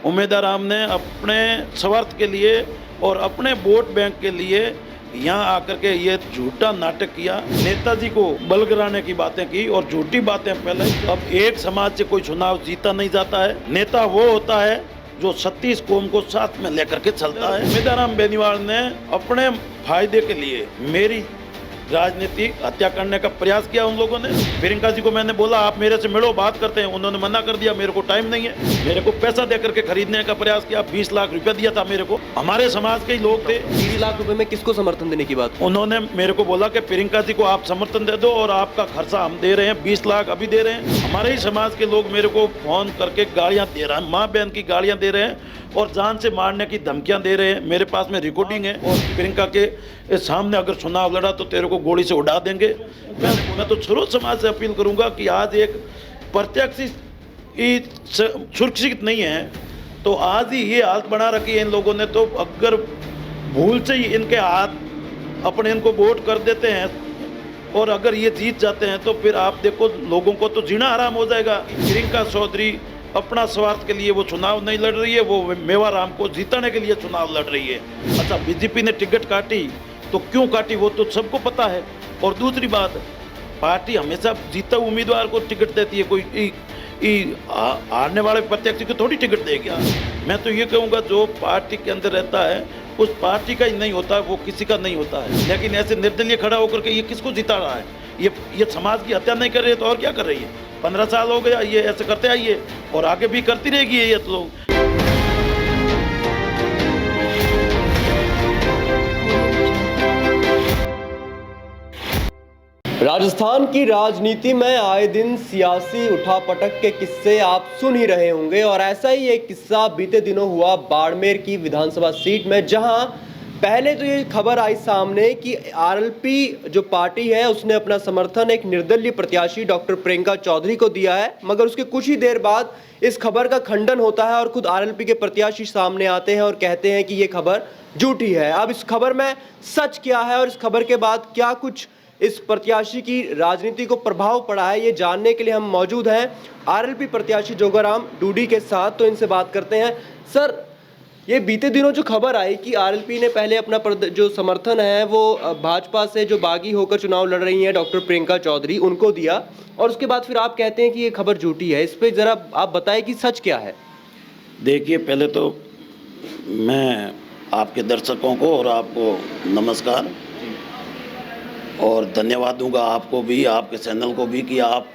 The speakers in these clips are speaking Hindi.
उम्मीदवार हमने अपने स्वार्थ के लिए और अपने वोट बैंक के लिए यहाँ आकर के ये झूठा नाटक किया, नेताजी को बल गिराने की बातें की और झूठी बातें फैलाई। अब एक समाज से कोई चुनाव जीता नहीं जाता है। नेता वो होता है जो 36 कौम को साथ में लेकर के चलता है। मेदाराम बेनीवाल ने अपने फायदे के लिए मेरी राजनीतिक हत्या करने का प्रयास किया उन लोगों ने। प्रियंका जी को मैंने बोला आप मेरे से मिलो, बात करते हैं, उन्होंने मना कर दिया, मेरे को टाइम नहीं है। मेरे को पैसा देकर के खरीदने का प्रयास किया, 20 लाख रुपया दिया था मेरे को। हमारे समाज के ही लोग थे। 20 लाख रुपए में किसको समर्थन देने की बात? उन्होंने मेरे को बोला कि प्रियंका जी को आप समर्थन दे दो और आपका खर्चा हम दे रहे हैं, 20 लाख अभी दे रहे हैं। हमारे ही समाज के लोग मेरे को फोन करके गालियां दे रहे हैं, माँ बहन की गालियां दे रहे हैं और जान से मारने की धमकियां दे रहे हैं। मेरे पास में रिकॉर्डिंग है और प्रियंका के सामने अगर चुनाव लड़ा तो तेरे को गोली से उड़ा देंगे। मैं तो सर्व समाज से अपील करूंगा कि आज एक प्रत्याशी सुरक्षित नहीं है तो आज ही ये हालत बना रखी है इन लोगों ने। तो अगर भूल से ही इनके हाथ अपने इनको वोट कर देते हैं और अगर ये जीत जाते हैं तो फिर आप देखो लोगों को तो जीना हराम हो जाएगा। प्रियंका चौधरी अपना स्वार्थ के लिए वो चुनाव नहीं लड़ रही है, वो मेवाराम को जीतने के लिए चुनाव लड़ रही है। अच्छा, बीजेपी ने टिकट काटी तो क्यों काटी वो तो सबको पता है। और दूसरी बात, पार्टी हमेशा जीता उम्मीदवार को टिकट देती है, कोई हारने वाले प्रत्याशी को थोड़ी टिकट देगी। मैं तो ये कहूँगा जो पार्टी के अंदर रहता है उस पार्टी का ही नहीं होता, वो किसी का नहीं होता है। लेकिन ऐसे निर्दलीय खड़ा होकर के ये किसको जिता रहा है? ये समाज की हत्या नहीं कर रही है तो और क्या कर रही है? 15 साल हो गया ये ऐसे करते आइए और आगे भी करती रहेगी ये लोग। राजस्थान की राजनीति में आए दिन सियासी उठापटक के किस्से आप सुन ही रहे होंगे और ऐसा ही एक किस्सा बीते दिनों हुआ बाड़मेर की विधानसभा सीट में, जहां पहले तो ये खबर आई सामने कि आरएलपी जो पार्टी है उसने अपना समर्थन एक निर्दलीय प्रत्याशी डॉक्टर प्रियंका चौधरी को दिया है, मगर उसके कुछ ही देर बाद इस खबर का खंडन होता है और खुद आरएलपी के प्रत्याशी सामने आते हैं और कहते हैं कि ये खबर झूठी है। अब इस खबर में सच क्या है और इस खबर के बाद क्या कुछ इस प्रत्याशी की राजनीति को प्रभाव पड़ा है, ये जानने के लिए हम मौजूद हैं आरएलपी प्रत्याशी जोगाराम डूडी के साथ। तो इनसे बात करते हैं। सर, ये बीते दिनों जो खबर आई कि आरएलपी ने पहले अपना जो समर्थन है वो भाजपा से जो बागी होकर चुनाव लड़ रही हैं डॉक्टर प्रियंका चौधरी उनको दिया और उसके बाद फिर आप कहते हैं कि ये खबर झूठी है, इस पे जरा आप बताएं कि सच क्या है। देखिए, पहले तो मैं आपके दर्शकों को और आपको नमस्कार और धन्यवाद दूंगा, आपको भी, आपके चैनल को भी, कि आप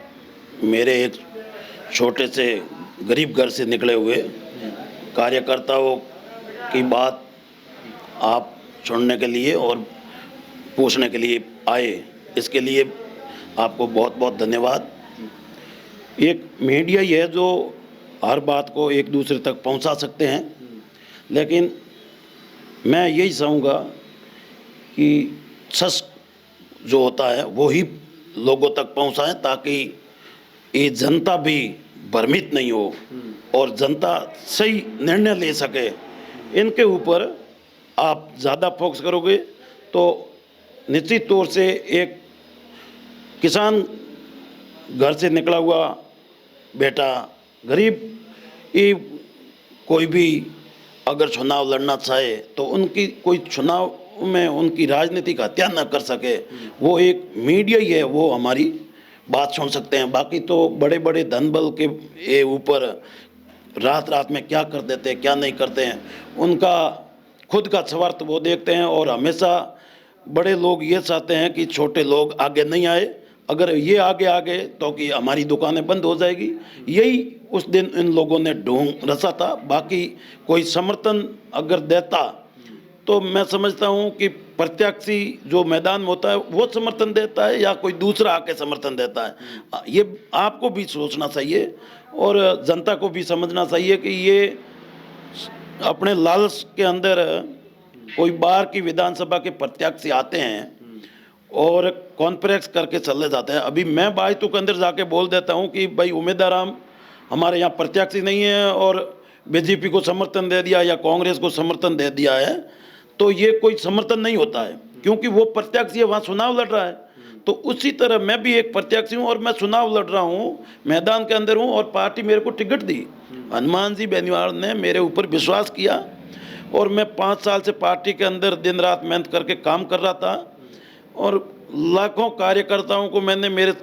मेरे एक छोटे से गरीब घर से निकले हुए कार्यकर्ताओं की बात आप सुनने के लिए और पूछने के लिए आए, इसके लिए आपको बहुत बहुत धन्यवाद। एक मीडिया ही है जो हर बात को एक दूसरे तक पहुंचा सकते हैं, लेकिन मैं यही चाहूँगा कि सच जो होता है वो ही लोगों तक पहुंचाएं ताकि ये जनता भी भ्रमित नहीं हो और जनता सही निर्णय ले सके। इनके ऊपर आप ज़्यादा फोकस करोगे तो निश्चित तौर से एक किसान घर से निकला हुआ बेटा, गरीब, ये कोई भी अगर चुनाव लड़ना चाहे तो उनकी कोई चुनाव में उनकी राजनीतिक हत्या न कर सके, वो एक मीडिया ही है, वो हमारी बात सुन सकते हैं। बाकी तो बड़े बड़े धन बल के ये ऊपर रात रात में क्या कर देते हैं क्या नहीं करते हैं, उनका खुद का स्वार्थ वो देखते हैं और हमेशा बड़े लोग ये चाहते हैं कि छोटे लोग आगे नहीं आए। अगर ये आगे आ गए तो कि हमारी दुकानें बंद हो जाएगी, यही उस दिन इन लोगों ने ढोंग रचा था। बाकी कोई समर्थन अगर देता तो मैं समझता हूँ कि प्रत्याशी जो मैदान में होता है वो समर्थन देता है या कोई दूसरा आके समर्थन देता है। ये आपको भी सोचना चाहिए और जनता को भी समझना चाहिए कि ये अपने लालच के अंदर कोई बाहर की विधानसभा के प्रत्याशी आते हैं और कॉन्फ्रेंस करके चले जाते हैं। अभी मैं बाईतों के अंदर जाके बोल देता हूँ कि भाई उम्मीदवार हमारे यहाँ प्रत्याशी नहीं है और बीजेपी को समर्थन दे दिया या कांग्रेस को समर्थन दे दिया है, तो ये कोई समर्थन नहीं होता है क्योंकि वो प्रत्याशी है, वहाँ चुनाव लड़ रहा है। तो उसी तरह मैं भी एक प्रत्याशी हूँ और मैं चुनाव लड़ रहा हूँ, मैदान के अंदर हूँ और पार्टी मेरे को टिकट दी। हनुमान जी बेनीवाल ने मेरे ऊपर विश्वास किया और मैं 5 साल से पार्टी के अंदर दिन रात मेहनत करके काम कर रहा था और लाखों कार्यकर्ताओं को मैंने मेरे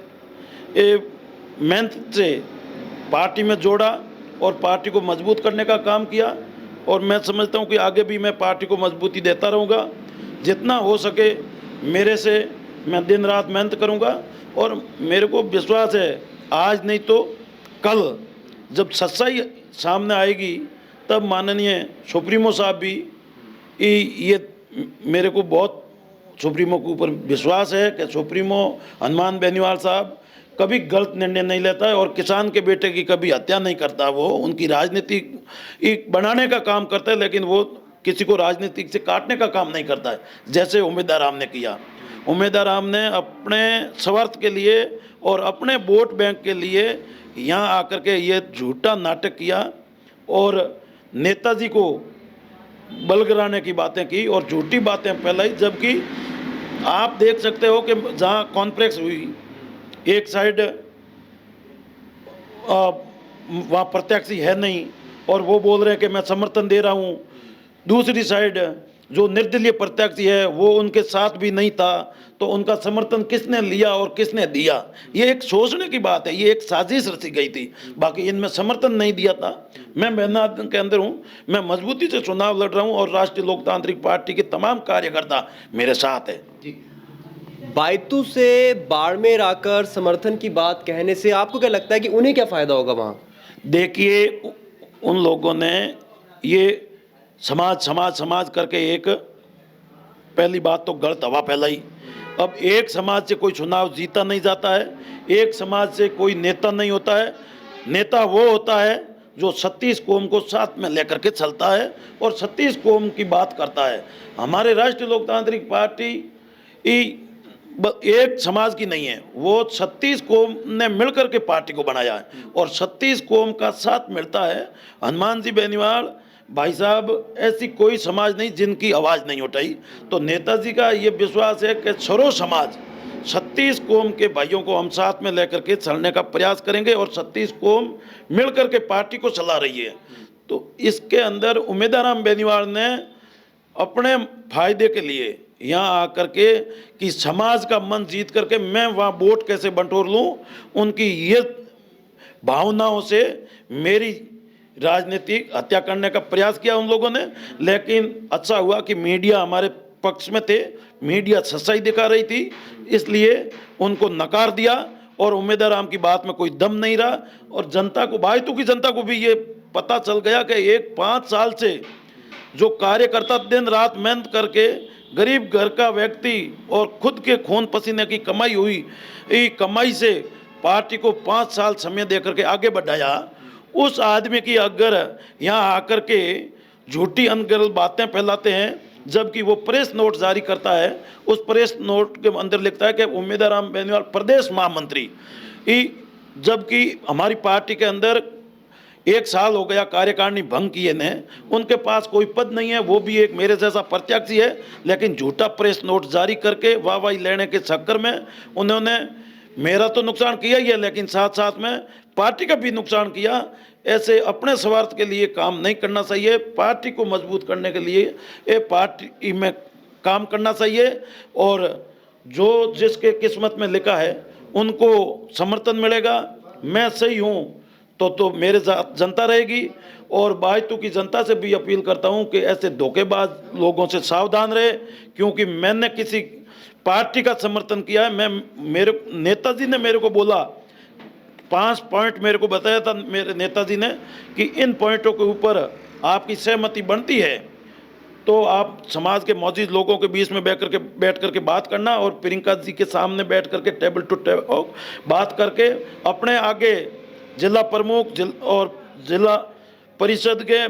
मेहनत से पार्टी में जोड़ा और पार्टी को मजबूत करने का काम किया और मैं समझता हूँ कि आगे भी मैं पार्टी को मजबूती देता रहूँगा। जितना हो सके मेरे से मैं दिन रात मेहनत करूँगा और मेरे को विश्वास है आज नहीं तो कल जब सच्चाई सामने आएगी तब माननीय सुप्रीमो साहब भी ये मेरे को बहुत सुप्रीमो के ऊपर विश्वास है कि सुप्रीमो हनुमान बेनीवाल साहब कभी गलत निर्णय नहीं लेता है और किसान के बेटे की कभी हत्या नहीं करता। वो उनकी राजनीति बनाने का काम करता है लेकिन वो किसी को राजनीतिक से काटने का काम नहीं करता है, जैसे उम्मीदवार राम ने किया। उम्मीदवार राम ने अपने स्वार्थ के लिए और अपने वोट बैंक के लिए यहाँ आकर के ये झूठा नाटक किया और नेताजी को बलगराने की बातें की और झूठी बातें फैलाई। जबकि आप देख सकते हो कि जहाँ कॉन्फ्रेंस हुई एक साइड वहाँ प्रत्याशी है नहीं और वो बोल रहे हैं कि मैं समर्थन दे रहा हूँ, दूसरी साइड जो निर्दलीय प्रत्याशी है वो उनके साथ भी नहीं था, तो उनका समर्थन किसने लिया और किसने दिया, ये एक सोचने की बात है। ये एक साजिश रची गई थी, बाकी इनमें समर्थन नहीं दिया था। मैं मैदान के अंदर हूँ, मैं मजबूती से चुनाव लड़ रहा हूँ और राष्ट्रीय लोकतांत्रिक पार्टी के तमाम कार्यकर्ता मेरे साथ है। बायतू से बाड़मेर आकर समर्थन की बात कहने से आपको क्या लगता है कि उन्हें क्या फायदा होगा वहाँ? देखिए उन लोगों ने ये समाज समाज समाज करके एक पहली बात तो गलत हवा फैलाई। अब एक समाज से कोई चुनाव जीता नहीं जाता है, एक समाज से कोई नेता नहीं होता है। नेता वो होता है जो 36 कौम को साथ में लेकर के चलता है और 36 कौम की बात करता है। हमारे राष्ट्रीय लोकतांत्रिक पार्टी एक समाज की नहीं है, वो 36 कौम ने मिलकर के पार्टी को बनाया है और 36 कौम का साथ मिलता है। हनुमान जी बेनीवाल भाई साहब ऐसी कोई समाज नहीं जिनकी आवाज़ नहीं उठाई। तो नेताजी का ये विश्वास है कि सरो समाज 36 कौम के भाइयों को हम साथ में लेकर के चलने का प्रयास करेंगे और 36 कौम मिलकर के पार्टी को चला रही है। तो इसके अंदर उम्मीदवार राम बेनीवाल ने अपने फायदे के लिए यहाँ आकर के कि समाज का मन जीत करके मैं वहाँ वोट कैसे बंटोर लूँ, उनकी ये भावनाओं से मेरी राजनीतिक हत्या करने का प्रयास किया उन लोगों ने। लेकिन अच्छा हुआ कि मीडिया हमारे पक्ष में थे, मीडिया सच्चाई दिखा रही थी, इसलिए उनको नकार दिया और उम्मीदवार राम की बात में कोई दम नहीं रहा। और जनता को, बायतू की जनता को भी ये पता चल गया कि एक 5 साल से जो कार्यकर्ता दिन रात मेहनत करके गरीब घर का व्यक्ति और खुद के खून पसीने की कमाई हुई कमाई से पार्टी को 5 साल समय देकर के आगे बढ़ाया, उस आदमी की अगर यहाँ आकर के झूठी अनगढ़ बातें फैलाते हैं, जबकि वो प्रेस नोट जारी करता है, उस प्रेस नोट के अंदर लिखता है कि उम्मीदवार राम बेनीवाल प्रदेश महामंत्री, जबकि हमारी पार्टी के अंदर 1 साल हो गया कार्यकारिणी भंग किए ने, उनके पास कोई पद नहीं है, वो भी एक मेरे जैसा प्रत्याशी है, लेकिन झूठा प्रेस नोट जारी करके वाहवाही लेने के चक्कर में उन्होंने मेरा तो नुकसान किया ही है, लेकिन साथ साथ में पार्टी का भी नुकसान किया। ऐसे अपने स्वार्थ के लिए काम नहीं करना चाहिए, पार्टी को मजबूत करने के लिए ये पार्टी में काम करना चाहिए और जो जिसके किस्मत में लिखा है उनको समर्थन मिलेगा। मैं सही हूँ तो मेरे साथ जनता रहेगी और बायतू की जनता से भी अपील करता हूँ कि ऐसे धोखेबाज लोगों से सावधान रहे, क्योंकि मैंने किसी पार्टी का समर्थन किया है। मेरे नेताजी ने मेरे को बोला 5 पॉइंट मेरे को बताया था मेरे नेताजी ने कि इन पॉइंटों के ऊपर आपकी सहमति बनती है तो आप समाज के मौजूद लोगों के बीच में बैठ करके बात करना और प्रियंका जी के सामने बैठ करके टेबल टू टेबल बात करके अपने आगे जिला प्रमुख और जिला परिषद के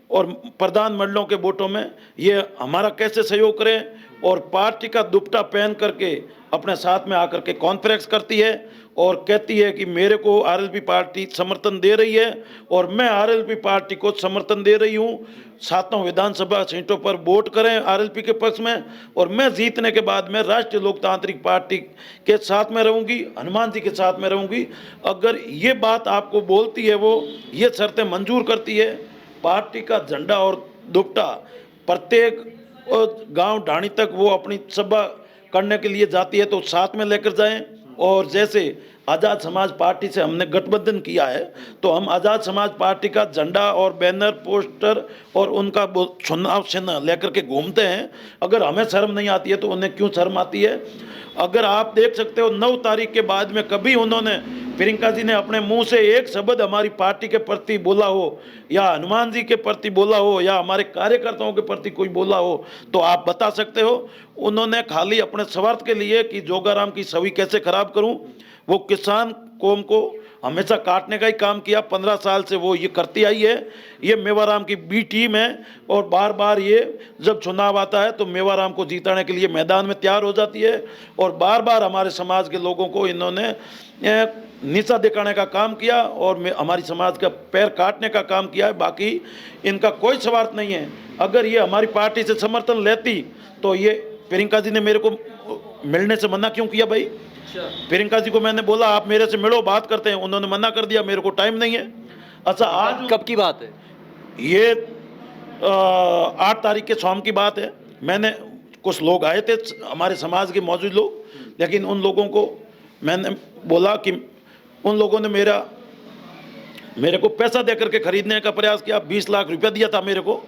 और प्रधान मंडलों के वोटों में ये हमारा कैसे सहयोग करें और पार्टी का दुपट्टा पहन करके अपने साथ में आकर के कॉन्फ्रेंस करती है और कहती है कि मेरे को आरएलपी पार्टी समर्थन दे रही है और मैं आरएलपी पार्टी को समर्थन दे रही हूँ। 7 विधानसभा सीटों पर वोट करें आरएलपी के पक्ष में और मैं जीतने के बाद में राष्ट्रीय लोकतांत्रिक पार्टी के साथ में रहूँगी, हनुमान जी के साथ में रहूँगी। अगर ये बात आपको बोलती है, वो ये शर्तें मंजूर करती है, पार्टी का झंडा और दुपट्टा प्रत्येक गांव ढाणी तक वो अपनी सभा करने के लिए जाती है तो साथ में लेकर जाएं। और जैसे आज़ाद समाज पार्टी से हमने गठबंधन किया है तो हम आज़ाद समाज पार्टी का झंडा और बैनर पोस्टर और उनका चुनाव चिन्ह लेकर के घूमते हैं। अगर हमें शर्म नहीं आती है तो उन्हें क्यों शर्म आती है? अगर आप देख सकते हो 9 तारीख के बाद में कभी उन्होंने, प्रियंका जी ने अपने मुंह से एक शब्द हमारी पार्टी के प्रति बोला हो या हनुमान जी के प्रति बोला हो या हमारे कार्यकर्ताओं के प्रति कोई बोला हो तो आप बता सकते हो? उन्होंने खाली अपने स्वार्थ के लिए कि जोगाराम की छवि कैसे खराब करूं, वो किसान कौम को हमेशा काटने का ही काम किया। 15 साल से वो ये करती आई है। ये मेवाराम की बी टीम है और बार बार ये जब चुनाव आता है तो मेवाराम को जीताने के लिए मैदान में तैयार हो जाती है और बार बार हमारे समाज के लोगों को इन्होंने नीचा दिखाने का काम किया और हमारी समाज का पैर काटने का काम किया है। बाकी इनका कोई स्वार्थ नहीं है। अगर ये हमारी पार्टी से समर्थन लेती तो ये प्रियंका जी ने मेरे को मिलने से मना क्यों किया भाई? प्रियंका जी को मैंने बोला आप मेरे से मिलो, बात करते हैं, उन्होंने मना कर दिया, मेरे को टाइम नहीं है। अच्छा, आज कब की बात है ये? 8 तारीख के शाम की बात है। मैंने, कुछ लोग आए थे हमारे समाज के मौजूद लोग, लेकिन उन लोगों को मैंने बोला कि उन लोगों ने मेरे को पैसा देकर के खरीदने का प्रयास किया। 20 लाख रुपया दिया था मेरे को,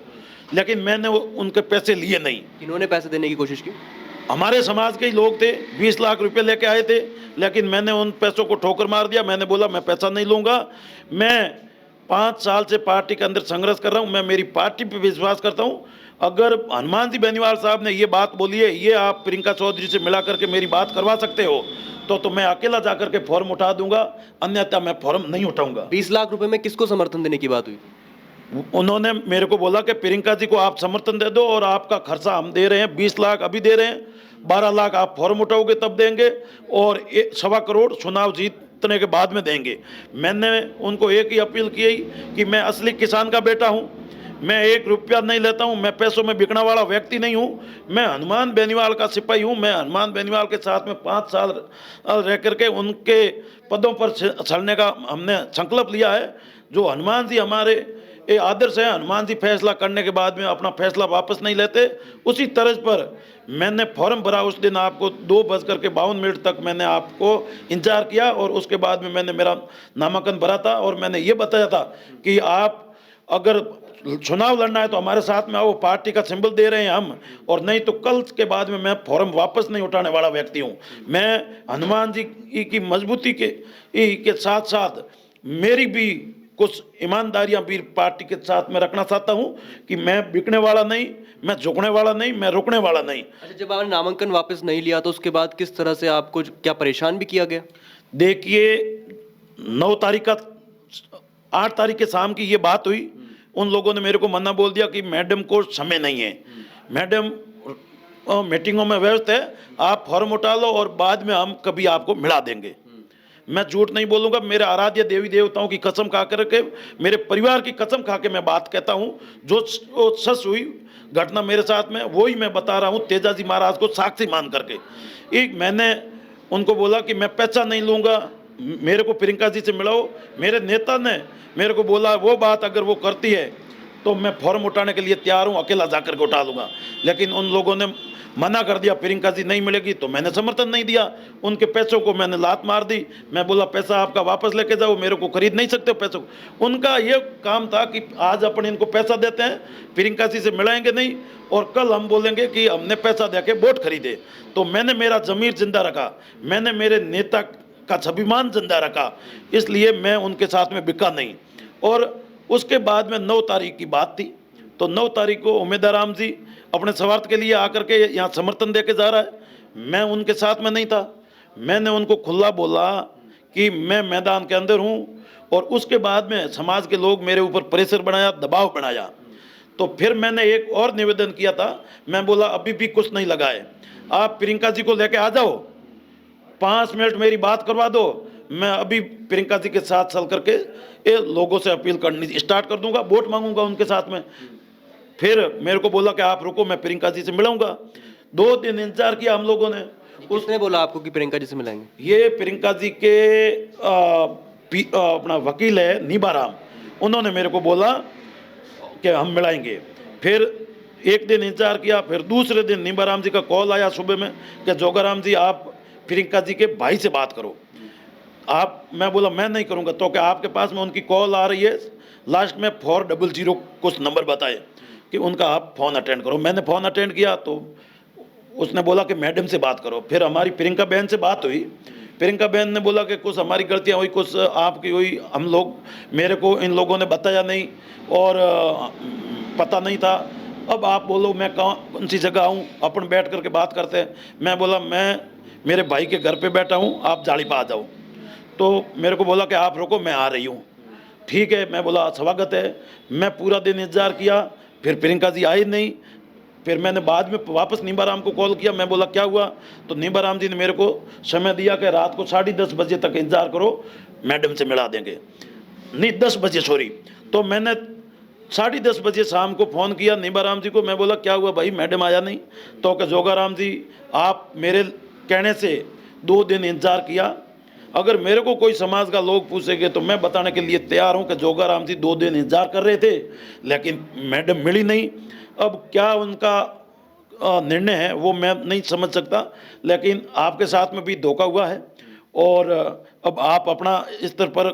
लेकिन मैंने उनके पैसे लिए नहीं। इन्होंने पैसे देने की कोशिश की? हमारे समाज के ही लोग थे, 20 लाख रुपए लेके आए थे, लेकिन मैंने उन पैसों को ठोकर मार दिया। मैंने बोला मैं पैसा नहीं लूँगा, मैं 5 साल से पार्टी के अंदर संघर्ष कर रहा हूँ, मैं मेरी पार्टी पे विश्वास करता हूँ। अगर हनुमान जी बेनीवाल साहब ने ये बात बोली है, ये आप प्रियंका चौधरी से मिला करके मेरी बात करवा सकते हो तो मैं अकेला जाकर के फॉर्म उठा दूंगा, अन्यथा मैं फॉर्म नहीं उठाऊंगा। 20 लाख रुपए में किसको समर्थन देने की बात हुई? उन्होंने मेरे को बोला कि प्रियंका जी को आप समर्थन दे दो और आपका खर्चा हम दे रहे हैं, 20 लाख अभी दे रहे हैं, 12 लाख आप फॉर्म उठाओगे तब देंगे और 1.25 करोड़ चुनाव जीतने के बाद में देंगे। मैंने उनको एक ही अपील की कि मैं असली किसान का बेटा हूँ, मैं 1 रुपया नहीं लेता हूँ, मैं पैसों में बिकने वाला व्यक्ति नहीं हूँ, मैं हनुमान बेनीवाल का सिपाही हूँ। मैं हनुमान बेनीवाल के साथ में 5 साल रह करके उनके पदों पर चलने का हमने संकल्प लिया है। जो हनुमान जी हमारे ये आदर्श है, हनुमान जी फैसला करने के बाद में अपना फैसला वापस नहीं लेते, उसी तर्ज पर मैंने फॉर्म भरा। उस दिन आपको 2:52 तक मैंने आपको इंतजार किया और उसके बाद में मैंने मेरा नामांकन भरा था और मैंने ये बताया था कि आप अगर चुनाव लड़ना है तो हमारे साथ में आओ, पार्टी का सिंबल दे रहे हैं हम, और नहीं तो कल के बाद में मैं फॉर्म वापस नहीं उठाने वाला व्यक्ति हूँ। मैं हनुमान जी की मजबूती के साथ साथ मेरी भी कुछ ईमानदारियां भी पार्टी के साथ में रखना चाहता हूं कि मैं बिकने वाला नहीं, मैं झुकने वाला नहीं, मैं रुकने वाला नहीं। अच्छा, जब आपने नामांकन वापस नहीं लिया तो उसके बाद किस तरह से आपको क्या परेशान भी किया गया? देखिए, 9 तारीख का 8 तारीख के शाम की ये बात हुई। उन लोगों ने मेरे को मना बोल दिया कि मैडम को समय नहीं है, मैडम मीटिंगों में व्यस्त है, आप फॉर्म उठा लो और बाद में हम कभी आपको मिला देंगे। मैं झूठ नहीं बोलूँगा, मेरे आराध्य देवी देवताओं की कसम खा करके, मेरे परिवार की कसम खा के मैं बात कहता हूँ। जो सच हुई घटना मेरे साथ में वही मैं बता रहा हूँ, तेजाजी महाराज को साक्षी मान करके। एक मैंने उनको बोला कि मैं पैसा नहीं लूँगा, मेरे को प्रियंका जी से मिलाओ। मेरे नेता ने मेरे को बोला वो बात अगर वो करती है तो मैं फॉर्म उठाने के लिए तैयार हूँ, अकेला जाकर के उठा लूँगा। लेकिन उन लोगों ने मना कर दिया, प्रियंका जी नहीं मिलेगी, तो मैंने समर्थन नहीं दिया। उनके पैसों को मैंने लात मार दी। मैं बोला पैसा आपका वापस लेके जाओ, मेरे को खरीद नहीं सकते हो पैसों को। उनका ये काम था कि आज अपन इनको पैसा देते हैं, प्रियंका जी से मिलाएंगे नहीं और कल हम बोलेंगे कि हमने पैसा दे के वोट खरीदे। तो मैंने मेरा ज़मीर जिंदा रखा, मैंने मेरे नेता का स्वाभिमान जिंदा रखा, इसलिए मैं उनके साथ में बिका नहीं। और उसके बाद में 9 तारीख की बात थी, तो 9 तारीख को उम्मीदवार जी अपने स्वार्थ के लिए आकर के यहाँ समर्थन दे के जा रहा है। मैं उनके साथ में नहीं था। मैंने उनको खुला बोला कि मैं मैदान के अंदर हूँ और उसके बाद में समाज के लोग मेरे ऊपर प्रेशर बनाया, दबाव बनाया। तो फिर मैंने एक और निवेदन किया था, मैं बोला अभी भी कुछ नहीं लगा है, आप प्रियंका जी को लेके आ जाओ, 5 मिनट मेरी बात करवा दो, मैं अभी प्रियंका जी के साथ चल करके ये लोगों से अपील करनी स्टार्ट कर दूंगा, वोट मांगूंगा उनके साथ में। फिर मेरे को बोला कि आप रुको, मैं प्रियंका जी से मिलाऊंगा। 2 दिन इंतजार किया हम लोगों ने। उसने बोला आपको कि प्रियंका जी से मिलाएंगे? ये प्रियंका जी के अपना वकील है नीबाराम, उन्होंने मेरे को बोला कि हम मिलाएंगे। फिर एक दिन इंतजार किया, फिर दूसरे दिन नीबाराम जी का कॉल आया सुबह में कि जोगाराम जी आप प्रियंका जी के भाई से बात करो। मैं बोला मैं नहीं करूंगा, तो क्या आपके पास में उनकी कॉल आ रही है, लास्ट में 400 कुछ नंबर बताए कि उनका आप फ़ोन अटेंड करो। मैंने फ़ोन अटेंड किया तो उसने बोला कि मैडम से बात करो। फिर हमारी प्रियंका बहन से बात हुई। प्रियंका बहन ने बोला कि कुछ हमारी गलतियां हुई, कुछ आपकी हुई, हम लोग मेरे को इन लोगों ने बताया नहीं और पता नहीं था। अब आप बोलो मैं कौन सी जगह आऊँ, अपन बैठ करके बात करते हैं। मैं बोला मैं मेरे भाई के घर पे बैठा हूँ, आप जाली पर आ जाओ। तो मेरे को बोला कि आप रुको, मैं आ रही हूँ। ठीक है, मैं बोला स्वागत है। मैं पूरा दिन इंतज़ार किया, फिर प्रियंका जी आई नहीं। फिर मैंने बाद में वापस नीबाराम को कॉल किया, मैं बोला क्या हुआ, तो नीबाराम जी ने मेरे को समय दिया कि रात को 10:30 बजे तक इंतज़ार करो, मैडम से मिला देंगे। नहीं 10 बजे सॉरी। तो मैंने 10:30 बजे शाम को फ़ोन किया नीबाराम जी को। मैं बोला क्या हुआ भाई, मैडम आया नहीं। तो कि जोगाराम जी आप मेरे कहने से 2 दिन इंतज़ार किया, अगर मेरे को कोई समाज का लोग पूछेंगे तो मैं बताने के लिए तैयार हूँ कि जोगाराम जी 2 दिन इंतज़ार कर रहे थे लेकिन मैडम मिली नहीं। अब क्या उनका निर्णय है वो मैं नहीं समझ सकता, लेकिन आपके साथ में भी धोखा हुआ है और अब आप अपना स्तर पर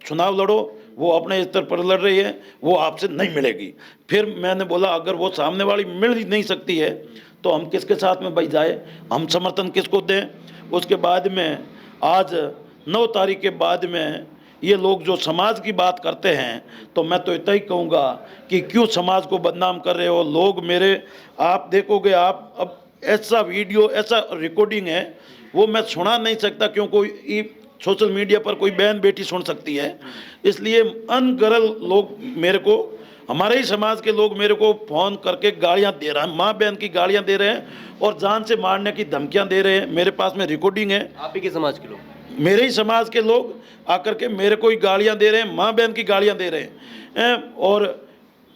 चुनाव लड़ो, वो अपने स्तर पर लड़ रही है, वो आपसे नहीं मिलेगी। फिर मैंने बोला अगर वो सामने वाली मिल ही नहीं सकती है तो हम किसके साथ में भाई जाए, हम समर्थन किसको दें। उसके बाद में आज 9 तारीख के बाद में ये लोग जो समाज की बात करते हैं, तो मैं तो इतना ही कहूँगा कि क्यों समाज को बदनाम कर रहे हो लोग मेरे। आप देखोगे, आप अब ऐसा वीडियो ऐसा रिकॉर्डिंग है वो मैं सुना नहीं सकता, क्यों कोई सोशल मीडिया पर कोई बहन बेटी सुन सकती है। इसलिए अनगरल लोग मेरे को, हमारे ही समाज के लोग मेरे को फ़ोन करके गालियाँ दे रहे हैं, माँ बहन की गालियाँ दे रहे हैं और जान से मारने की धमकियाँ दे रहे हैं। मेरे पास में रिकॉर्डिंग है। आप ही के समाज के लोग? मेरे ही समाज के लोग आकर के मेरे को ही गालियाँ दे रहे हैं, माँ बहन की गालियाँ दे रहे हैं। और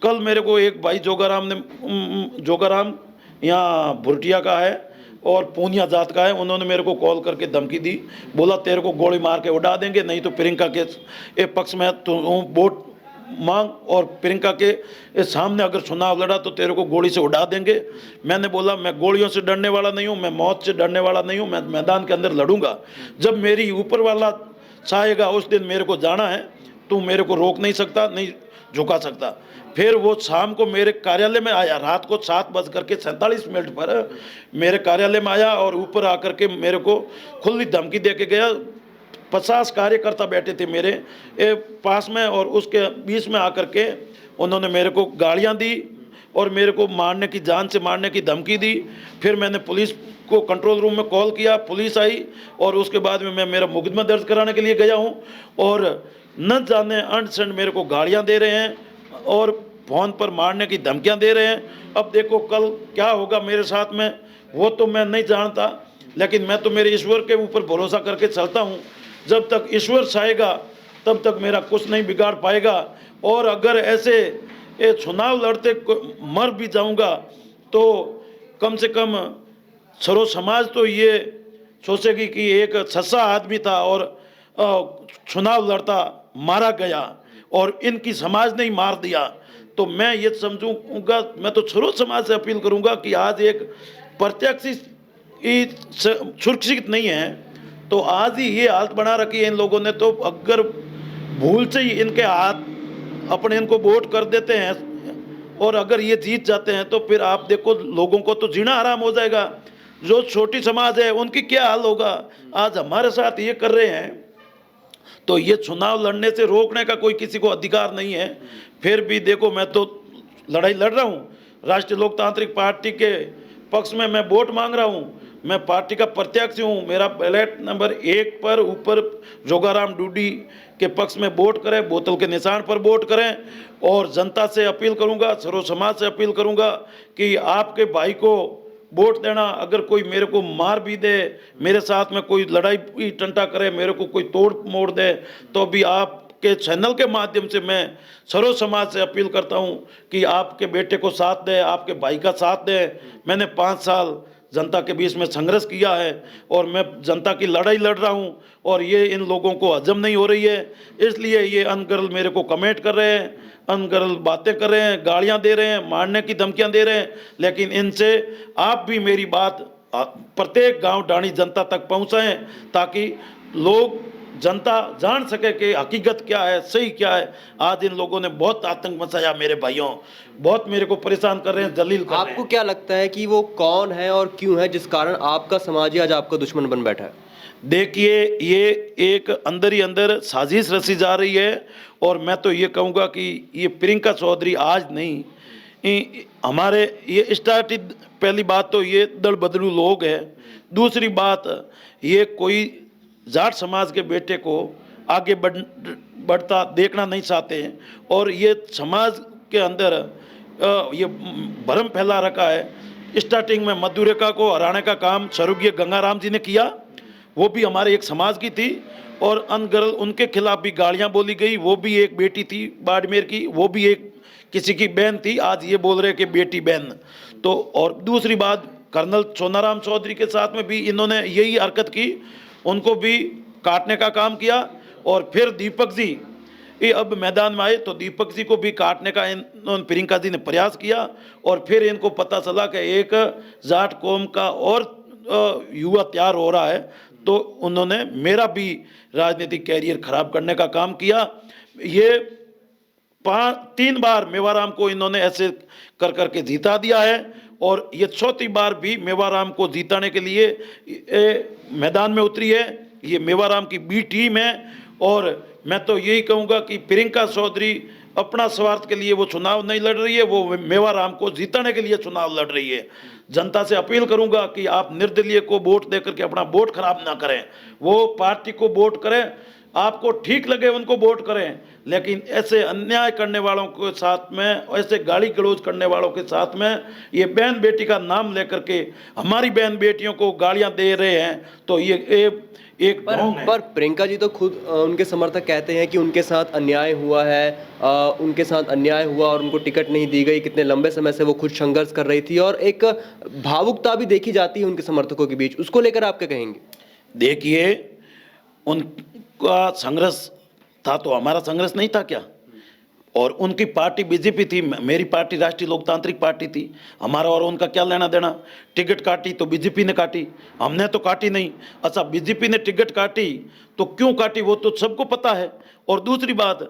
कल मेरे को एक भाई जोगाराम यहाँ भुरटिया का है और पूनिया जात का है, उन्होंने मेरे को कॉल करके धमकी दी, बोला तेरे को गोली मार के उड़ा देंगे, नहीं तो प्रियंका के पक्ष में तो वोट मांग और प्रियंका के सामने अगर चुनाव लड़ा तो तेरे को गोली से उड़ा देंगे। मैंने बोला मैं गोलियों से डरने वाला नहीं हूँ, मैं मौत से डरने वाला नहीं हूँ, मैं मैदान के अंदर लड़ूंगा। जब मेरी ऊपर वाला चाहेगा उस दिन मेरे को जाना है, तू मेरे को रोक नहीं सकता, नहीं झुका सकता। फिर वो शाम को मेरे कार्यालय में आया, रात को 7:47 पर मेरे कार्यालय में आया और ऊपर आकर के मेरे को खुली धमकी दे के गया। 50 कार्यकर्ता बैठे थे मेरे पास में और उसके बीच में आकर के उन्होंने मेरे को गालियां दी और मेरे को मारने की, जान से मारने की धमकी दी। फिर मैंने पुलिस को कंट्रोल रूम में कॉल किया, पुलिस आई और उसके बाद में मैं मेरा मुकदमा दर्ज कराने के लिए गया हूं और न जाने अंड संड मेरे को गालियां दे रहे हैं और फ़ोन पर मारने की धमकियां दे रहे हैं। अब देखो कल क्या होगा मेरे साथ में वो तो मैं नहीं जानता, लेकिन मैं तो मेरे ईश्वर के ऊपर भरोसा करके चलता हूँ। जब तक ईश्वर चाहेगा तब तक मेरा कुछ नहीं बिगाड़ पाएगा। और अगर ऐसे चुनाव लड़ते मर भी जाऊंगा तो कम से कम सरो समाज तो ये सोचेगी कि एक सच्चा आदमी था और चुनाव लड़ता मारा गया और इनकी समाज ने ही मार दिया। तो मैं ये समझूंगा, मैं तो सरो समाज से अपील करूंगा कि आज एक प्रत्याशी सुरक्षित नहीं है तो आज ही ये हालत बना रखी है इन लोगों ने। तो अगर भूल से ही इनके हाथ अपने इनको वोट कर देते हैं और अगर ये जीत जाते हैं तो फिर आप देखो लोगों को तो जीना हराम हो जाएगा। जो छोटी समाज है उनकी क्या हाल होगा। आज हमारे साथ ये कर रहे हैं तो ये चुनाव लड़ने से रोकने का कोई किसी को अधिकार नहीं है। फिर भी देखो मैं तो लड़ाई लड़ रहा हूँ, राष्ट्रीय लोकतांत्रिक पार्टी के पक्ष में मैं वोट मांग रहा हूँ। मैं पार्टी का प्रत्याशी हूँ। मेरा बैलेट नंबर 1 पर ऊपर जोगाराम डूडी के पक्ष में वोट करें, बोतल के निशान पर वोट करें। और जनता से अपील करूँगा, सर्व समाज से अपील करूँगा कि आपके भाई को वोट देना। अगर कोई मेरे को मार भी दे, मेरे साथ में कोई लड़ाई भी टंटा करे, मेरे को कोई तोड़ मोड़ दे, तो भी आपके चैनल के माध्यम से मैं सर्व समाज से अपील करता हूं कि आपके बेटे को साथ दे, आपके भाई का साथ दे। मैंने 5 साल जनता के बीच में संघर्ष किया है और मैं जनता की लड़ाई लड़ रहा हूं, और ये इन लोगों को हजम नहीं हो रही है, इसलिए ये अनगर्ल मेरे को कमेंट कर रहे हैं, अनगर्ल बातें कर रहे हैं, गालियां दे रहे हैं, मारने की धमकियां दे रहे हैं। लेकिन इनसे आप भी मेरी बात प्रत्येक गांव डाणी जनता तक पहुंचाएं, ताकि लोग जनता जान सके कि हकीकत क्या है, सही क्या है। आज इन लोगों ने बहुत आतंक मचाया मेरे भाइयों, बहुत मेरे को परेशान कर रहे हैं, जलील कर रहे हैं। आपको क्या लगता है कि वो कौन है और क्यों है जिस कारण आपका समाज ही आज आपका दुश्मन बन बैठा है? देखिए, ये एक अंदर ही अंदर साजिश रची जा रही है, और मैं तो ये कहूँगा कि ये प्रियंका चौधरी आज नहीं, हमारे ये स्टार्टिंग, पहली बात तो ये दल बदलू लोग हैं। दूसरी बात, ये कोई जाट समाज के बेटे को आगे बढ़ता देखना नहीं चाहते हैं, और ये समाज के अंदर ये भ्रम फैला रखा है। स्टार्टिंग में मधुरेखा को हराने का काम स्वर्गीय गंगाराम जी ने किया, वो भी हमारे एक समाज की थी, और अनगर्ल उनके खिलाफ भी गालियां बोली गई। वो भी एक बेटी थी बाड़मेर की, वो भी एक किसी की बहन थी, आज ये बोल रहे कि बेटी बहन। तो और दूसरी बात, कर्नल सोनाराम चौधरी के साथ में भी इन्होंने यही हरकत की, उनको भी काटने का काम किया। और फिर दीपक जी ये अब मैदान में आए तो दीपक जी को भी काटने का इन्होंने, प्रियंका जी ने प्रयास किया, और फिर इनको पता चला कि एक जाट कौम का और युवा तैयार हो रहा है, तो उन्होंने मेरा भी राजनीतिक कैरियर खराब करने का काम किया। ये 3 बार मेवाराम को इन्होंने ऐसे कर करके जीता दिया है, और ये चौथी बार भी मेवाराम को जीताने के लिए मैदान में उतरी है। ये मेवाराम की बी टीम है, और मैं तो यही कहूँगा कि प्रियंका चौधरी अपना स्वार्थ के लिए वो चुनाव नहीं लड़ रही है, वो मेवाराम को जीताने के लिए चुनाव लड़ रही है। जनता से अपील करूंगा कि आप निर्दलीय को वोट देकर के अपना वोट खराब ना करें, वो पार्टी को वोट करें, आपको ठीक लगे उनको वोट करें, लेकिन ऐसे अन्याय करने वालों के साथ में, ऐसे गाली गलौज करने वालों के साथ में, ये बहन बेटी का नाम लेकर के हमारी बहन बेटियों को गालियां दे रहे हैं, तो ये एक ढोंग है। पर प्रियंका जी तो खुद उनके समर्थक कहते हैं कि उनके साथ अन्याय हुआ है, उनके साथ अन्याय हुआ और उनको टिकट नहीं दी गई। कितने लंबे समय से वो खुद संघर्ष कर रही थी, और एक भावुकता भी देखी जाती है उनके समर्थकों के बीच, उसको लेकर आप क्या कहेंगे? देखिए, उनका संघर्ष था तो हमारा संघर्ष नहीं था क्या? और उनकी पार्टी बीजेपी थी, मेरी पार्टी राष्ट्रीय लोकतांत्रिक पार्टी थी। हमारा और उनका क्या लेना देना? टिकट काटी तो बीजेपी ने काटी, हमने तो काटी नहीं। अच्छा, बीजेपी ने टिकट काटी तो क्यों काटी वो तो सबको पता है। और दूसरी बात,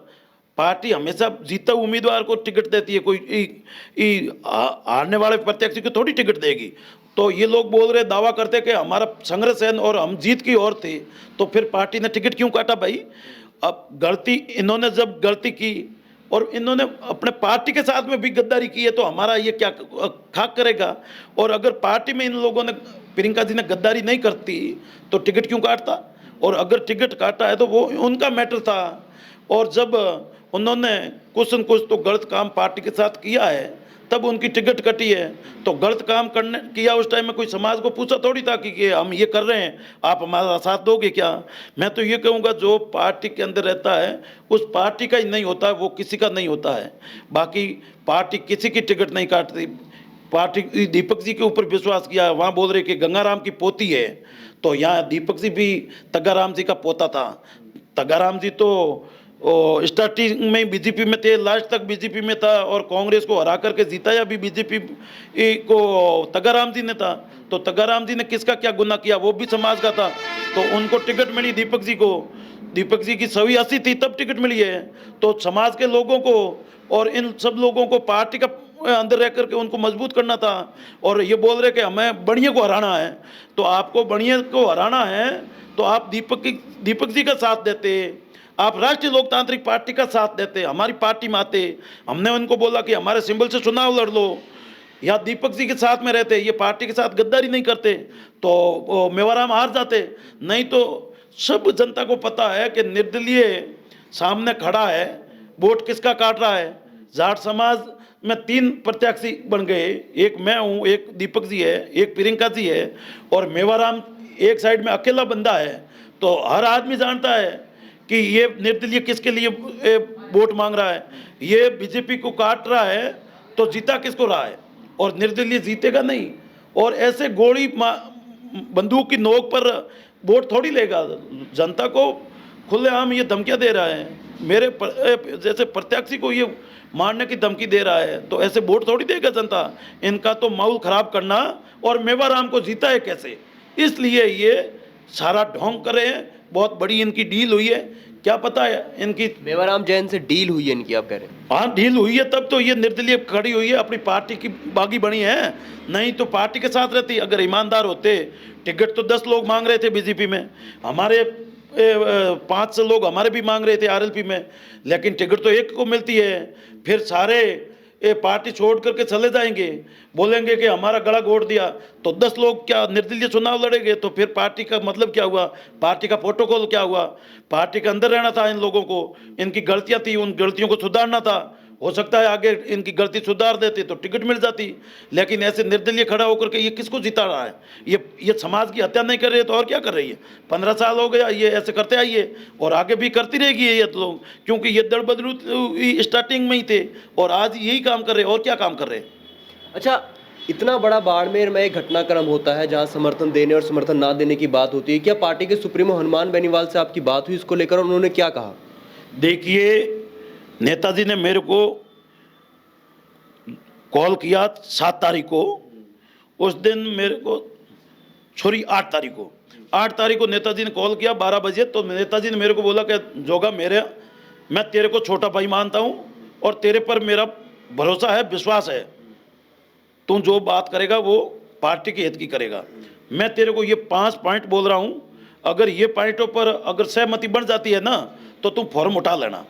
पार्टी हमेशा जीता उम्मीदवार को टिकट देती है, कोई हारने वाले प्रत्याशी को थोड़ी टिकट देगी। तो ये लोग बोल रहे, दावा करते कि हमारा संघर्ष है और हम जीत की ओर थे, तो फिर पार्टी ने टिकट क्यों काटा भाई? अब गलती, इन्होंने जब गलती की और इन्होंने अपने पार्टी के साथ में भी गद्दारी की है, तो हमारा ये क्या खाक करेगा? और अगर पार्टी में इन लोगों ने, प्रियंका जी ने गद्दारी नहीं करती तो टिकट क्यों काटता? और अगर टिकट काटा है तो वो उनका मैटर था। और जब उन्होंने कुछ न कुछ तो गलत काम पार्टी के साथ किया है, तब उनकी टिकट कटी है। तो गलत काम करने किया उस टाइम में कोई समाज को पूछा थोड़ी था कि हम ये कर रहे हैं, आप हमारा साथ दोगे क्या? मैं तो ये कहूँगा, जो पार्टी के अंदर रहता है उस पार्टी का ही नहीं होता है, वो किसी का नहीं होता है। बाकी पार्टी किसी की टिकट नहीं काटती। पार्टी दीपक जी के ऊपर विश्वास किया, वहाँ बोल रहे कि गंगाराम की पोती है, तो यहाँ दीपक जी भी तगाराम जी का पोता था। तगाराम जी तो स्टार्टिंग में बीजेपी में थे, लास्ट तक बीजेपी में था, और कांग्रेस को हरा करके जिताया भी बीजेपी को तगाराम जी ने था। तो तगाराम जी ने किसका क्या गुनाह किया? वो भी समाज का था, तो उनको टिकट मिली दीपक जी को। दीपक जी की 80 थी तब टिकट मिली है। तो समाज के लोगों को और इन सब लोगों को पार्टी का अंदर रह करके उनको मजबूत करना था। और ये बोल रहे कि हमें बढ़िया को हराना है, तो आपको बढ़िया को हराना है तो आप दीपक जी का साथ देते, आप राष्ट्रीय लोकतांत्रिक पार्टी का साथ देते, हमारी पार्टी में आते। हमने उनको बोला कि हमारे सिंबल से चुनाव लड़ लो, या दीपक जी के साथ में रहते, ये पार्टी के साथ गद्दारी नहीं करते, तो मेवाराम हार जाते। नहीं तो सब जनता को पता है कि निर्दलीय सामने खड़ा है, वोट किसका काट रहा है? जाट समाज में 3 प्रत्याशी बन गए, एक मैं हूँ, एक दीपक जी है, एक प्रियंका जी है और मेवाराम एक साइड में अकेला बंदा है। तो हर आदमी जानता है कि ये निर्दलीय किसके लिए वोट मांग रहा है, ये बीजेपी को काट रहा है, तो जीता किसको रहा है और निर्दलीय जीतेगा नहीं। और ऐसे गोली बंदूक की नोक पर वोट थोड़ी लेगा, जनता को खुलेआम ये धमकियां दे रहा है, मेरे जैसे प्रत्याशी को ये मारने की धमकी दे रहा है, तो ऐसे वोट थोड़ी देगा जनता। इनका तो माहौल खराब करना, और मेवाराम को जीता है कैसे, इसलिए ये सारा ढोंग कर रहे हैं। बहुत बड़ी इनकी डील हुई है, क्या पता है इनकी मेवाराम जैन से डील हुई है इनकी, आप कह रहे हैं? हाँ डील हुई है, तब तो ये निर्दलीय खड़ी हुई है, अपनी पार्टी की बागी बनी है, नहीं तो पार्टी के साथ रहती। अगर ईमानदार होते, टिकट तो 10 लोग मांग रहे थे बीजेपी में, हमारे 5 लोग हमारे भी मांग रहे थे आरएलपी में, लेकिन टिकट तो एक को मिलती है। फिर सारे पार्टी छोड़ करके चले जाएंगे, बोलेंगे कि हमारा गला घोट दिया, तो 10 लोग क्या निर्दलीय चुनाव लड़ेंगे, तो फिर पार्टी का मतलब क्या हुआ, पार्टी का प्रोटोकॉल क्या हुआ। पार्टी के अंदर रहना था इन लोगों को, इनकी गलतियां थी, उन गलतियों को सुधारना था। हो सकता है आगे इनकी गलती सुधार देते तो टिकट मिल जाती, लेकिन ऐसे निर्दलीय खड़ा होकर के ये किसको जिता रहा है। ये समाज की हत्या नहीं कर रही है तो और क्या कर रही है। 15 साल हो गया ये ऐसे करते आई है, और आगे भी करती रहेगी ये लोग, क्योंकि ये दल बदलू स्टार्टिंग में ही थे और आज यही काम कर रहे हैं, और क्या काम कर रहे हैं। अच्छा, इतना बड़ा बाड़मेर में एक घटनाक्रम होता है जहां समर्थन देने और समर्थन ना देने की बात होती है, क्या पार्टी के सुप्रीमो हनुमान बेनीवाल से आपकी बात हुई इसको लेकर, उन्होंने क्या कहा? देखिए, नेताजी ने मेरे को कॉल किया 7 तारीख को, उस दिन मेरे को 8 तारीख को 8 तारीख को नेताजी ने कॉल किया 12 बजे। तो नेताजी ने मेरे को बोला कि जोगा, मैं तेरे को छोटा भाई मानता हूँ और तेरे पर मेरा भरोसा है, विश्वास है, तू जो बात करेगा वो पार्टी के हित की करेगा। मैं तेरे को ये 5 पॉइंट बोल रहा हूँ, अगर ये पॉइंटों पर अगर सहमति बन जाती है ना तो तू फॉर्म उठा लेना,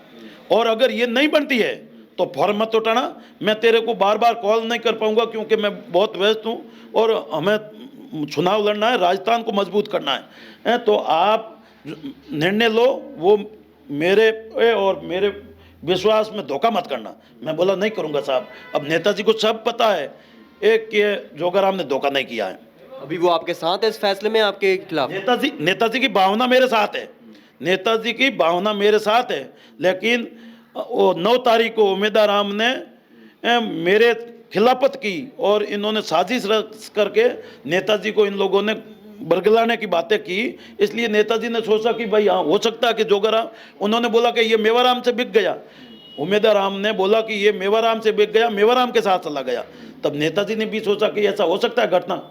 और अगर ये नहीं बनती है तो फॉर्म मत उठाना। मैं तेरे को बार बार कॉल नहीं कर पाऊंगा क्योंकि मैं बहुत व्यस्त हूँ और हमें चुनाव लड़ना है, राजस्थान को मजबूत करना है। तो आप निर्णय लो, वो मेरे और मेरे विश्वास में धोखा मत करना। मैं बोला नहीं करूँगा साहब। अब नेताजी को सब पता है कि जोगाराम ने धोखा नहीं किया है। अभी वो आपके साथ है इस फैसले में, आपके खिलाफ? नेताजी की भावना मेरे साथ है, नेताजी की भावना मेरे साथ है, लेकिन वो 9 तारीख को उम्मीदवार ने मेरे खिलाफत की और इन्होंने साजिश रच करके नेताजी को इन लोगों ने बरगलाने की बातें की। इसलिए नेताजी ने सोचा कि भाई हाँ हो सकता है कि जोगाराम, उन्होंने बोला कि ये मेवाराम से बिक गया, उम्मीदवार ने बोला कि ये मेवाराम से बिक गया, मेवाराम के साथ चला गया। तब नेताजी ने भी सोचा कि ऐसा हो सकता है घटना।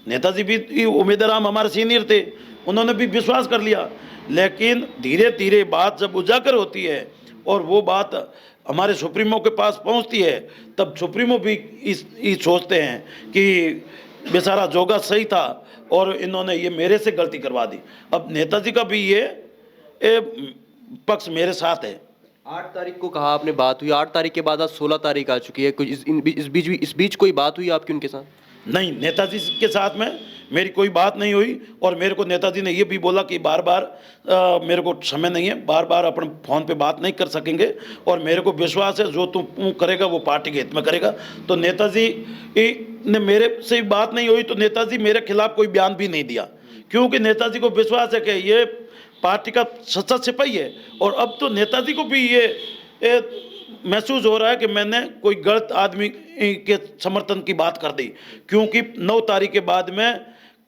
नेताजी भी, उम्मीदवार हमारे सीनियर थे, उन्होंने भी विश्वास कर लिया। लेकिन धीरे धीरे बात जब उजागर होती है और वो बात हमारे सुप्रीमो के पास पहुंचती है, तब सुप्रीमो भी इस सोचते हैं कि बेचारा जोगा सही था और इन्होंने ये मेरे से गलती करवा दी। अब नेताजी का भी ये पक्ष मेरे साथ है। 8 तारीख को कहा आपने बात हुई, 8 तारीख के बाद आज 16 तारीख आ चुकी है, कुछ इस बीच कोई बात हुई आपकी उनके साथ? नहीं, नेताजी के साथ में मेरी कोई बात नहीं हुई, और मेरे को नेताजी ने ये भी बोला कि बार बार मेरे को समय नहीं है, बार बार अपने फ़ोन पे बात नहीं कर सकेंगे, और मेरे को विश्वास है जो तू करेगा वो पार्टी के हित में करेगा। तो नेताजी ने मेरे से बात नहीं हुई, तो नेताजी मेरे खिलाफ कोई बयान भी नहीं दिया, क्योंकि नेताजी को विश्वास है कि ये पार्टी का सच्चा सिपाही है। और अब तो नेताजी को भी ये महसूस हो रहा है कि मैंने कोई गलत आदमी के समर्थन की बात कर दी, क्योंकि 9 तारीख के बाद में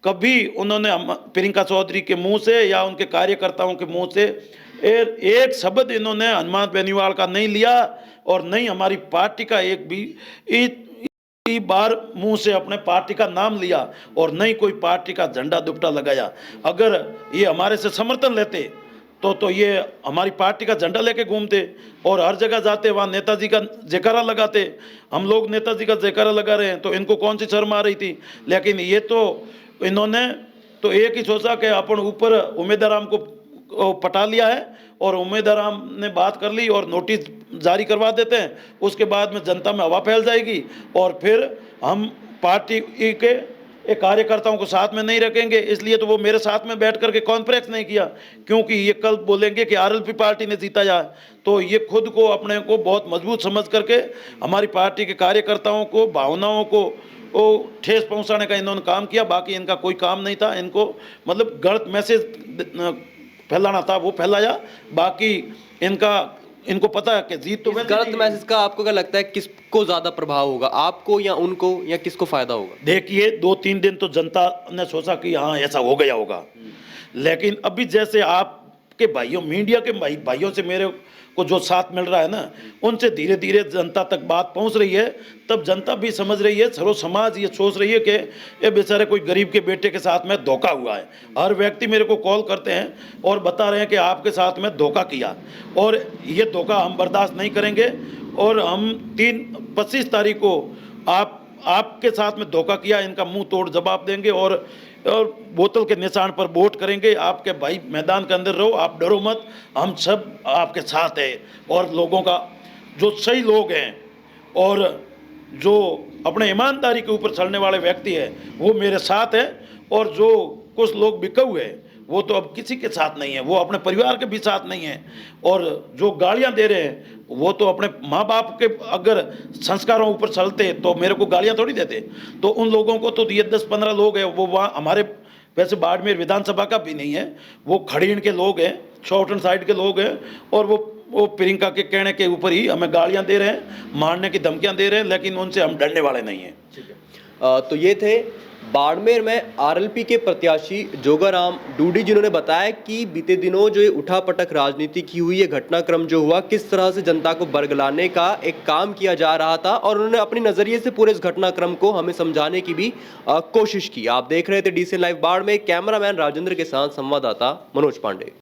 कभी उन्होंने प्रियंका चौधरी के मुंह से या उनके कार्यकर्ताओं के मुंह से एक शब्द इन्होंने हनुमान बेनीवाल का नहीं लिया, और नहीं हमारी पार्टी का एक भी बार मुंह से अपने पार्टी का नाम लिया, और नहीं कोई पार्टी का झंडा दुपट्टा लगाया। अगर ये हमारे से समर्थन लेते तो ये हमारी पार्टी का झंडा लेके घूमते और हर जगह जाते, वहाँ नेताजी का जयकारा लगाते। हम लोग नेताजी का जयकारा लगा रहे हैं तो इनको कौन सी शर्म आ रही थी। लेकिन ये तो इन्होंने तो एक ही सोचा कि अपन ऊपर उम्मीदवार को पटा लिया है, और उम्मीदवार ने बात कर ली और नोटिस जारी करवा देते हैं, उसके बाद में जनता में हवा फैल जाएगी और फिर हम पार्टी के ये कार्यकर्ताओं को साथ में नहीं रखेंगे, इसलिए तो वो मेरे साथ में बैठ करके कॉन्फ्रेंस नहीं किया, क्योंकि ये कल बोलेंगे कि आरएलपी पार्टी ने जीता जाए। तो ये खुद को अपने को बहुत मजबूत समझ करके हमारी पार्टी के कार्यकर्ताओं को, भावनाओं को वो ठेस पहुंचाने का इन्होंने काम किया। बाकी इनका कोई काम नहीं था, इनको मतलब गलत मैसेज फैलाना था, वो फैलाया। बाकी इनको पता है कि जीत तो गलत मैसेज का आपको क्या लगता है, किसको ज्यादा प्रभाव होगा, आपको या उनको, या किसको फायदा होगा? देखिए 2-3 दिन तो जनता ने सोचा कि हाँ ऐसा हो गया होगा, लेकिन अभी जैसे आपके भाइयों, मीडिया के भाइयों से मेरे को जो साथ मिल रहा है ना, उनसे धीरे धीरे जनता तक बात पहुंच रही है। तब जनता भी समझ रही है, सर्व समाज ये सोच रही है कि ये बेचारे कोई गरीब के बेटे के साथ में धोखा हुआ है। हर व्यक्ति मेरे को कॉल करते हैं और बता रहे हैं कि आपके साथ में धोखा किया, और ये धोखा हम बर्दाश्त नहीं करेंगे। और हम 25 तारीख को आपके साथ में धोखा किया, इनका मुंह तोड़ जवाब देंगे और बोतल के निशान पर वोट करेंगे। आपके भाई मैदान के अंदर रहो, आप डरो मत, हम सब आपके साथ हैं। और लोगों का जो सही लोग हैं और जो अपने ईमानदारी के ऊपर चलने वाले व्यक्ति हैं वो मेरे साथ हैं, और जो कुछ लोग बिकाऊ हैं वो तो अब किसी के साथ नहीं है, वो अपने परिवार के भी साथ नहीं है। और जो गालियां दे रहे हैं वो तो अपने माँ बाप के अगर संस्कारों ऊपर चलते तो मेरे को गालियां थोड़ी देते। तो उन लोगों को तो ये 10-15 लोग हैं, वो वहाँ हमारे वैसे बाड़मेर विधानसभा का भी नहीं है, वो खड़ीण के लोग हैं, शॉर्टन साइड के लोग हैं, और वो प्रियंका के कहने के ऊपर ही हमें गालियां दे रहे हैं, मारने की धमकियां दे रहे हैं, लेकिन उनसे हम डरने वाले नहीं हैं। तो ये थे बाड़मेर में आरएलपी के प्रत्याशी जोगाराम डूडी, जिन्होंने बताया कि बीते दिनों जो ये उठापटक राजनीति की हुई, ये घटनाक्रम जो हुआ, किस तरह से जनता को बरगलाने का एक काम किया जा रहा था, और उन्होंने अपने नजरिए से पूरे इस घटनाक्रम को हमें समझाने की भी कोशिश की। आप देख रहे थे DCN live Barmer, cameraman Rajendra के साथ संवाददाता मनोज पांडे।